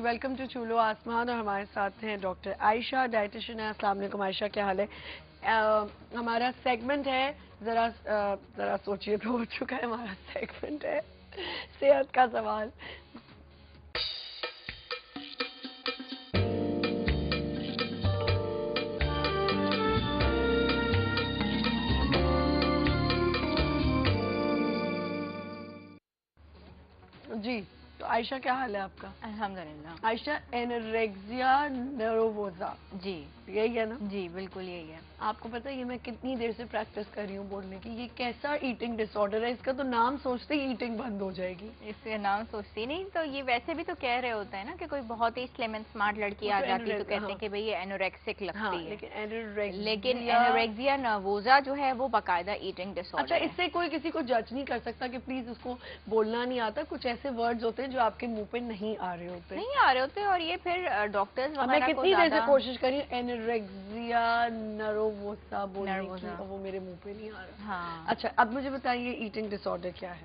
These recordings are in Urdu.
ویلکم ٹو چولو آسمان اور ہمارے ساتھ ہیں ڈاکٹر عائشہ ڈائٹیشین ہے. السلام علیکم عائشہ, کیا حال ہے؟ ہمارا سیگمنٹ ہے ذرا سوچیے تو ہو چکا ہے. ہمارا سیگمنٹ ہے صحت کا سوال. جی تو عائشہ کیا حال ہے آپ کا؟ الحمدللہ. عائشہ اینوریکسیا نرووزا, جی یہی ہے نا؟ جی بالکل یہی ہے. آپ کو پتہ ہے یہ میں کتنی دیر سے پریکٹس کر رہی ہوں بولنے کی. یہ کیسا ایٹنگ ڈس آرڈر ہے؟ اس کا تو نام سوچتے ہی ایٹنگ بند ہو جائے گی. اس کا نام سوچتی نہیں تو یہ ویسے بھی تو کہہ رہے ہوتے ہیں نا کہ کوئی بہت ہی سلم اینڈ اسمارٹ لڑکی آ جاتی ہے تو کہتے ہیں کہ بھئی یہ اینوریکسک لگتی ہے. لیکن اینوریکسیا نرووزا جو ہے وہ باقاعدہ ایٹنگ ڈس آرڈر ہے. اچھا, اس سے کوئی کسی کو جج نہیں کر سکتا کہ پلیز اس کو بولنا نہیں آتا؟ کچھ ایسے ورڈز ہوتے ہیں جو آپ کے منہ پہ نہیں آ رہے ہوتے. اور یہ پھر ڈاکٹرز وغیرہ میں کتنی دیر سے کوشش کری اینوریکسیا نرووزا بولنے کی, وہ میرے منہ پہ نہیں آ رہا. اچھا اب مجھے بتائیے ایٹنگ ڈس آرڈر کیا ہے؟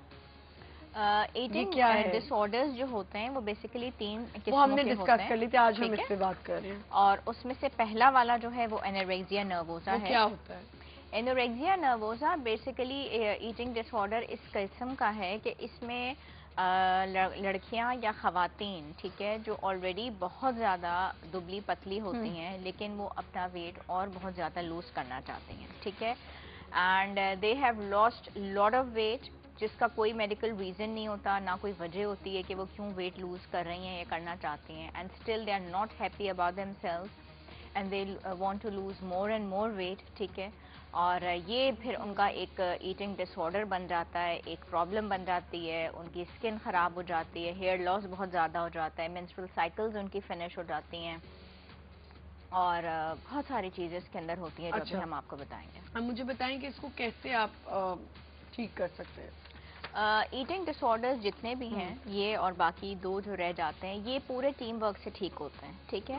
ایٹنگ ڈس آرڈرز جو ہوتے ہیں وہ بیسیکلی 3 قسموں کے ہوتے ہیں. وہ ہم نے ڈسکس کر لی تھی, آج ہم اس پہ بات کر رہے ہیں. اور اس میں سے پہلا والا جو ہے وہ اینوریکسیا نرووزا ہے. کیا ہوتا ہے اینوریکسیا نرووزا؟ بیسیکلی ایٹنگ ڈس آرڈر اس قسم کا ہے کہ اس میں لڑکیاں یا خواتین, ٹھیک ہے, جو آلریڈی بہت زیادہ دبلی پتلی ہوتی ہیں لیکن وہ اپنا ویٹ اور بہت زیادہ لوز کرنا چاہتی ہیں, ٹھیک ہے, and they have lost lot of weight جس کا کوئی میڈیکل ریزن نہیں ہوتا, نہ کوئی وجہ ہوتی ہے کہ وہ کیوں ویٹ لوز کر رہی ہیں یا کرنا چاہتی ہیں, and still they are not happy about themselves and they want to lose more and more weight, ٹھیک ہے. اور یہ پھر ان کا ایک ایٹنگ ڈس آرڈر بن جاتا ہے, ایک پرابلم بن جاتی ہے, ان کی اسکن خراب ہو جاتی ہے, ہیئر لاس بہت زیادہ ہو جاتا ہے, مینسٹرل سائیکلز ان کی فنش ہو جاتی ہیں, اور بہت ساری چیزیں اس کے اندر ہوتی ہیں جو ابھی ہم آپ کو بتائیں گے. اب مجھے بتائیں کہ اس کو کیسے آپ ٹھیک کر سکتے ہیں؟ ایٹنگ ڈس آرڈرز جتنے بھی ہیں یہ اور باقی 2 جو رہ جاتے ہیں یہ پورے ٹیم ورک سے ٹھیک ہوتے ہیں, ٹھیک ہے.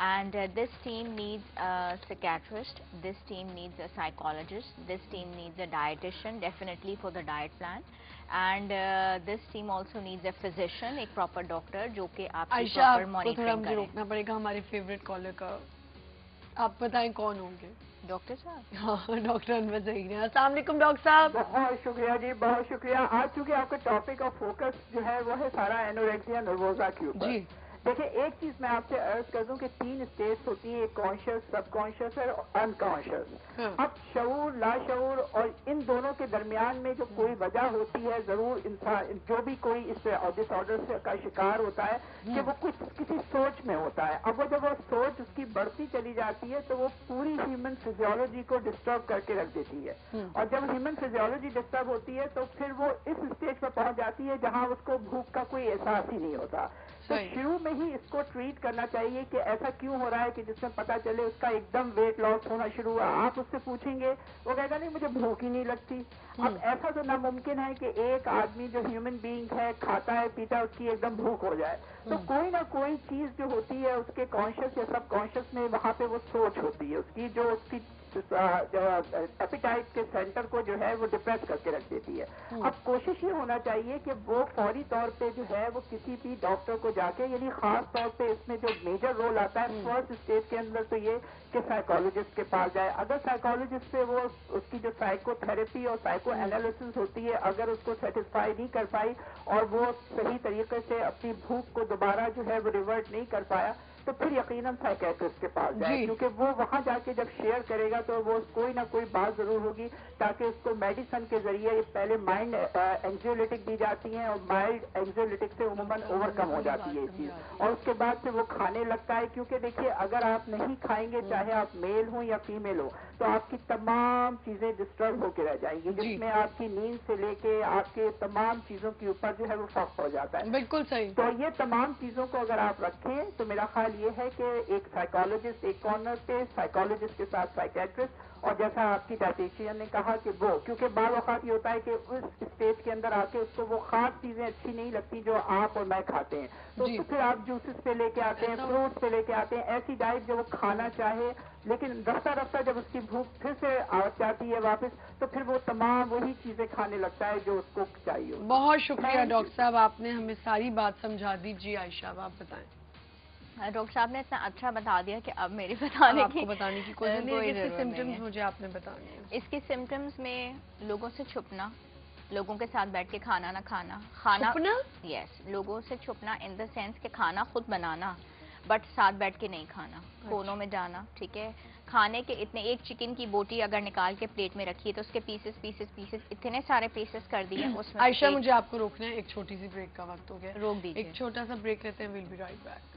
And this team needs a psychiatrist, this team needs a psychologist, this team needs a dietitian definitely for the diet plan, and this team also needs a physician, ایک پراپر ڈاکٹر جو کہ آپ کی پراپر مانیٹرنگ کرے. مجھے روکنا پڑے گا, ہمارے فیوریٹ کالر کا آپ بتائیں کون ہوں گے؟ ڈاکٹر صاحب. ہاں ڈاکٹر انور ظہیر ہیں. السلام علیکم ڈاکٹر صاحب. بہت شکریہ جی, بہت شکریہ. آج چونکہ آپ کا ٹاپک آف فوکس جو ہے وہ ہے سارا اینوریکسیا نرووزا کے اوپر. جی دیکھیں, ایک چیز میں آپ سے عرض کر دوں کہ 3 اسٹیٹس ہوتی ہیں, ایک کانشیس, سب کانشیس اور انکانشیس. اب شعور, لاشعور اور ان دونوں کے درمیان میں جو کوئی وجہ ہوتی ہے, ضرور انسان جو بھی کوئی اس ڈس آرڈر کا شکار ہوتا ہے کہ وہ کچھ کسی سوچ میں ہوتا ہے. اب وہ جب وہ سوچ اس کی بڑھتی چلی جاتی ہے تو وہ پوری ہیومن فزیولوجی کو ڈسٹرب کر کے رکھ دیتی ہے, اور جب ہیومن فزیولوجی ڈسٹرب ہوتی ہے تو پھر وہ اس اسٹیج پر پہنچ جاتی ہے جہاں اس کو بھوک کا کوئی احساس ہی نہیں ہوتا. تو شروع میں ہی اس کو ٹریٹ کرنا چاہیے کہ ایسا کیوں ہو رہا ہے کہ جس میں پتا چلے اس کا ایک دم ویٹ لاس ہونا شروع ہوا. آپ اس سے پوچھیں گے وہ کہے گا نہیں مجھے بھوک ہی نہیں لگتی. اب ایسا تو ناممکن ہے کہ ایک آدمی جو ہیومن بینگ ہے, کھاتا ہے پیتا ہے, اس کی ایک دم بھوک ہو جائے. تو کوئی نہ کوئی چیز جو ہوتی ہے اس کے کانشیس یا سب کانشیس میں, وہاں پہ وہ سوچ ہوتی ہے اس کی جو اس کی ایپیٹائٹ کے سینٹر کو جو ہے وہ ڈپریس کر کے رکھ دیتی ہے. اب کوشش یہ ہونا چاہیے کہ وہ فوری طور پہ جو ہے وہ کسی بھی ڈاکٹر کو جا کے, یعنی خاص طور پہ اس میں جو میجر رول آتا ہے فرسٹ اسٹیج کے اندر تو یہ کہ سائیکالوجسٹ کے پاس جائے. اگر سائیکالوجسٹ سے وہ اس کی جو سائیکو تھراپی اور سائیکو انالیسس ہوتی ہے اگر اس کو سیٹسفائی نہیں کر پائی اور وہ صحیح طریقے سے اپنی بھوک کو دوبارہ جو ہے وہ ریورٹ نہیں کر پایا تو پھر یقیناً سائیکیٹرسٹ کے پاس جائے, کیونکہ وہ وہاں جا کے جب شیئر کرے گا تو وہ کوئی نہ کوئی بات ضرور ہوگی تاکہ اس کو میڈیسن کے ذریعے پہلے مائنڈ اینگزیولیٹک دی جاتی ہیں اور مائلڈ اینگزیولیٹک سے عموماً اوور کم ہو جاتی ہے یہ چیز, اور اس کے بعد سے وہ کھانے لگتا ہے. کیونکہ دیکھیے اگر آپ نہیں کھائیں گے, چاہے آپ میل ہوں یا فیمیل ہو, تو آپ کی تمام چیزیں ڈسٹرب ہو کے رہ جائیں گی, جس میں آپ کی نیند سے لے کے آپ کے تمام چیزوں کے اوپر جو ہے وہ فرق ہو جاتا ہے. بالکل صحیح. تو یہ تمام چیزوں کو اگر آپ رکھیں تو میرا خیال یہ ہے کہ ایک سائیکالوجسٹ ایک کارنر پہ, سائیکالوجسٹ کے ساتھ سائیکیٹرسٹ, اور جیسا آپ کی ڈائٹیشین نے کہا کہ وہ, کیونکہ بعض اوقات یہ ہوتا ہے کہ اس اسٹیج کے اندر آ کے اس کو وہ خاص چیزیں اچھی نہیں لگتی جو آپ اور میں کھاتے ہیں, تو پھر آپ جوسز پہ لے کے آتے ہیں, فروٹس پہ لے کے آتے ہیں, ایسی ڈائٹ جو وہ کھانا چاہے, لیکن رفتہ رفتہ جب اس کی بھوک پھر سے آ جاتی ہے واپس تو پھر وہ تمام وہی چیزیں کھانے لگتا ہے جو اس کو چاہیے. بہت شکریہ ڈاکٹر صاحب, آپ نے ہمیں ساری بات سمجھا دی. جی عائشہ اب آپ بتائیں. ڈاکٹر صاحب نے اتنا اچھا بتا دیا کہ اب میری بتانے آپ کو بتانے کی کوئی ضرورت نہیں ہے، اس کے ضرورت نہیں سمپٹمز ہے۔ مجھے آپ نے بتانے ہیں۔ اس کے سمپٹمز میں لوگوں سے چھپنا، لوگوں کے ساتھ بیٹھ کے کھانا نہ کھانا، کھانا چھپنا؟ یس، لوگوں سے چھپنا ان دا سینس کہ کھانا خود بنانا بٹ ساتھ بیٹھ کے نہیں کھانا، کونوں میں جانا، ٹھیک ہے، کھانے کے اتنے ایک چکن کی بوٹی اگر نکال کے پلیٹ میں رکھی ہے تو اس کے پیسز پیسز پیسز اتنے سارے پیسز کر دیے اس میں عائشہ مجھے آپ کو روکنا ہے، ایک چھوٹی سی بریک کا وقت ہو گیا، روک دیجیے۔ ایک چھوٹا سا بریک لیتے ہیں، ویل بی رائٹ بیک۔